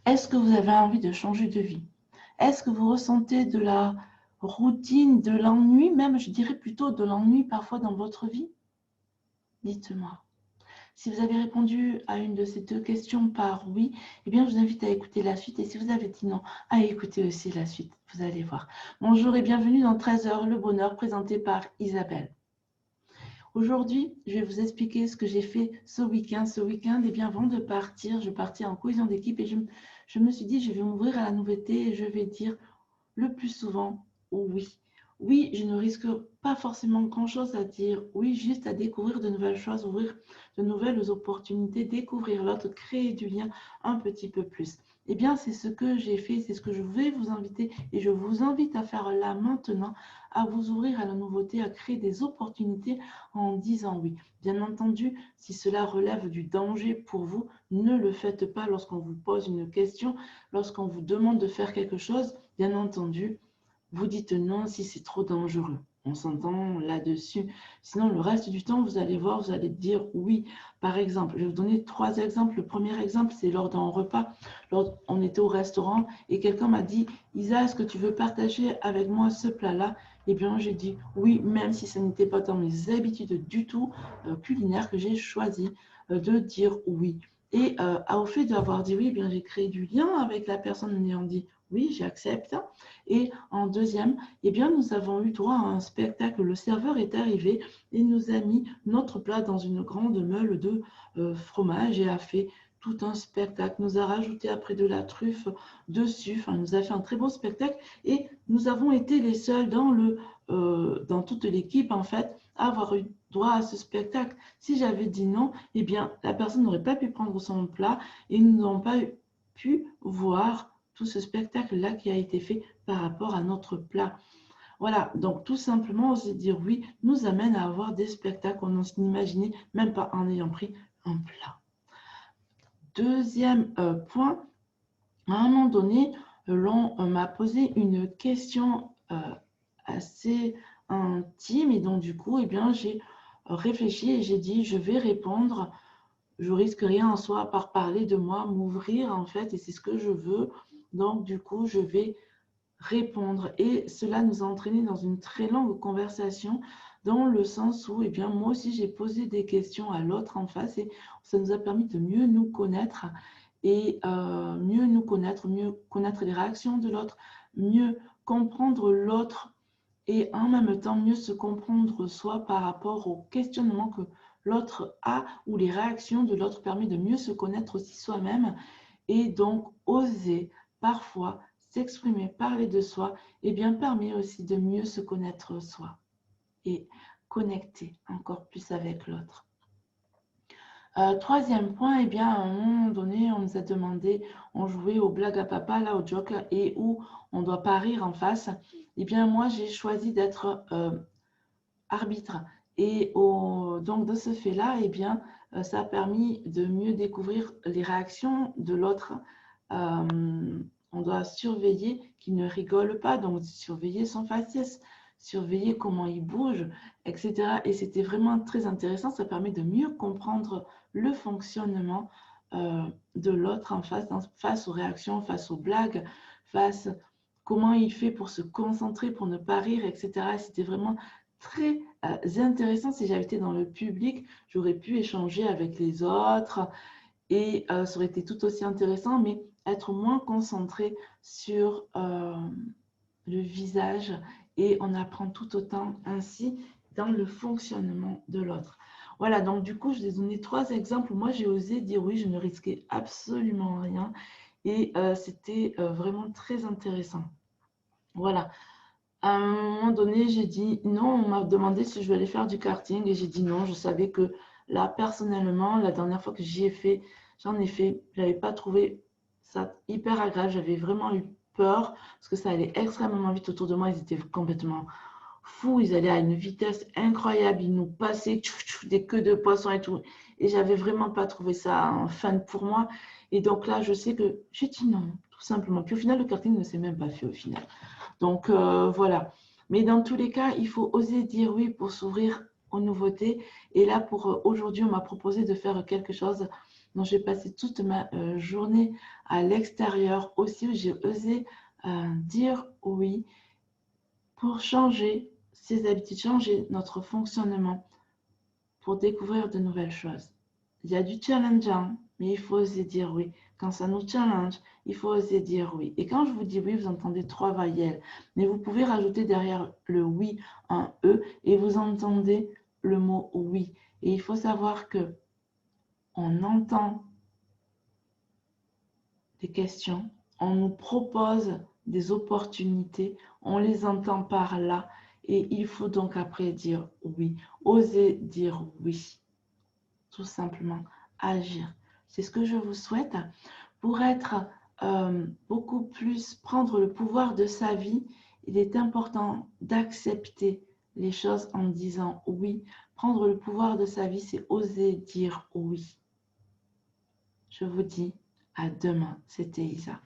Est-ce que vous avez envie de changer de vie? Est-ce que vous ressentez de la routine, de l'ennui, même je dirais plutôt de l'ennui parfois dans votre vie? Dites-moi. Si vous avez répondu à une de ces deux questions par oui, eh bien, je vous invite à écouter la suite. Et si vous avez dit non, à écouter aussi la suite. Vous allez voir. Bonjour et bienvenue dans 13 heures, le bonheur, présenté par Isabelle. Aujourd'hui, je vais vous expliquer ce que j'ai fait ce week-end. Ce week-end, eh bien, avant de partir, je partais en cohésion d'équipe et je me suis dit, je vais m'ouvrir à la nouveauté et je vais dire le plus souvent oui. Oui, je ne risque pas forcément grand-chose à dire oui, juste à découvrir de nouvelles choses, ouvrir de nouvelles opportunités, découvrir l'autre, créer du lien un petit peu plus. Eh bien, c'est ce que j'ai fait, c'est ce que je vais vous inviter et je vous invite à faire là maintenant, à vous ouvrir à la nouveauté, à créer des opportunités en disant oui. Bien entendu, si cela relève du danger pour vous, ne le faites pas lorsqu'on vous pose une question, lorsqu'on vous demande de faire quelque chose. Bien entendu, vous dites non si c'est trop dangereux. On s'entend là-dessus. Sinon, le reste du temps, vous allez voir, vous allez dire oui. Par exemple, je vais vous donner 3 exemples. Le premier exemple, c'est lors d'un repas. On était au restaurant et quelqu'un m'a dit, Isa, est-ce que tu veux partager avec moi ce plat-là? Eh bien, j'ai dit oui, même si ce n'était pas dans mes habitudes du tout culinaires que j'ai choisi de dire oui. Et au fait d'avoir dit oui, eh bien, j'ai créé du lien avec la personne en ayant dit oui, j'accepte. Et en deuxième, eh bien, nous avons eu droit à un spectacle. Le serveur est arrivé et nous a mis notre plat dans une grande meule de fromage et a fait tout un spectacle. Nous a rajouté après de la truffe dessus. Enfin, nous a fait un très beau spectacle et nous avons été les seuls dans toute l'équipe, en fait, à avoir eu droit à ce spectacle. Si j'avais dit non, eh bien, la personne n'aurait pas pu prendre son plat et nous n'aurions pas pu voir tout ce spectacle-là qui a été fait par rapport à notre plat. Voilà, donc tout simplement, se dire oui nous amène à avoir des spectacles qu'on n'imaginait même pas en ayant pris un plat. Deuxième point, à un moment donné, l'on m'a posé une question assez intime et donc du coup, eh bien, j'ai réfléchi et j'ai dit je vais répondre. Je risque rien en soi par parler de moi, m'ouvrir en fait, et c'est ce que je veux. Donc, du coup, je vais répondre. Et cela nous a entraîné dans une très longue conversation, dans le sens où, eh bien, moi aussi, j'ai posé des questions à l'autre en face et ça nous a permis de mieux nous connaître et mieux nous connaître, mieux connaître les réactions de l'autre, mieux comprendre l'autre et en même temps mieux se comprendre soi par rapport aux questionnements que l'autre a ou les réactions de l'autre permet de mieux se connaître aussi soi-même et donc oser parfois s'exprimer, parler de soi, et bien permet aussi de mieux se connaître soi et connecter encore plus avec l'autre. Troisième point, eh bien, à un moment donné, on nous a demandé, on jouait au blague à papa, là, au joke, et où on ne doit pas rire en face. Eh bien, moi, j'ai choisi d'être arbitre. Et donc, de ce fait-là, eh bien, ça a permis de mieux découvrir les réactions de l'autre. On doit surveiller qu'il ne rigole pas, donc surveiller son faciès, surveiller comment il bouge, etc. Et c'était vraiment très intéressant. Ça permet de mieux comprendre le fonctionnement de l'autre en face aux réactions, face aux blagues, face comment il fait pour se concentrer, pour ne pas rire, etc. C'était vraiment très intéressant. Si j'avais été dans le public, j'aurais pu échanger avec les autres et ça aurait été tout aussi intéressant, mais être moins concentré sur le visage et on apprend tout autant ainsi dans le fonctionnement de l'autre. Voilà, donc du coup, je vous ai donné 3 exemples où moi j'ai osé dire oui, je ne risquais absolument rien et c'était vraiment très intéressant. Voilà. À un moment donné, j'ai dit non, on m'a demandé si je voulais faire du karting et j'ai dit non. Je savais que là, personnellement, la dernière fois que j'en ai fait, je n'avais pas trouvé ça hyper agréable. J'avais vraiment eu peur parce que ça allait extrêmement vite autour de moi. Ils étaient complètement fous. Ils allaient à une vitesse incroyable. Ils nous passaient des queues de poissons et tout. Et j'avais vraiment pas trouvé ça fun pour moi. Et donc là, je sais que j'ai dit non, tout simplement. Puis au final, le karting ne s'est même pas fait au final. Donc voilà. Mais dans tous les cas, il faut oser dire oui pour s'ouvrir aux nouveautés. Et là, pour aujourd'hui, on m'a proposé de faire quelque chose dont j'ai passé toute ma journée à l'extérieur aussi, où j'ai osé dire oui pour changer ces habitudes, changer notre fonctionnement, pour découvrir de nouvelles choses. Il y a du challengeant, mais il faut oser dire oui. Quand ça nous challenge, il faut oser dire oui. Et quand je vous dis oui, vous entendez 3 voyelles, mais vous pouvez rajouter derrière le oui un E et vous entendez le mot oui. Et il faut savoir que on entend des questions, on nous propose des opportunités, on les entend par là et il faut donc après dire oui, oser dire oui, tout simplement agir. C'est ce que je vous souhaite pour être beaucoup plus, prendre le pouvoir de sa vie. Il est important d'accepter les choses en disant oui. Prendre le pouvoir de sa vie, c'est oser dire oui. Je vous dis à demain. C'était Isa.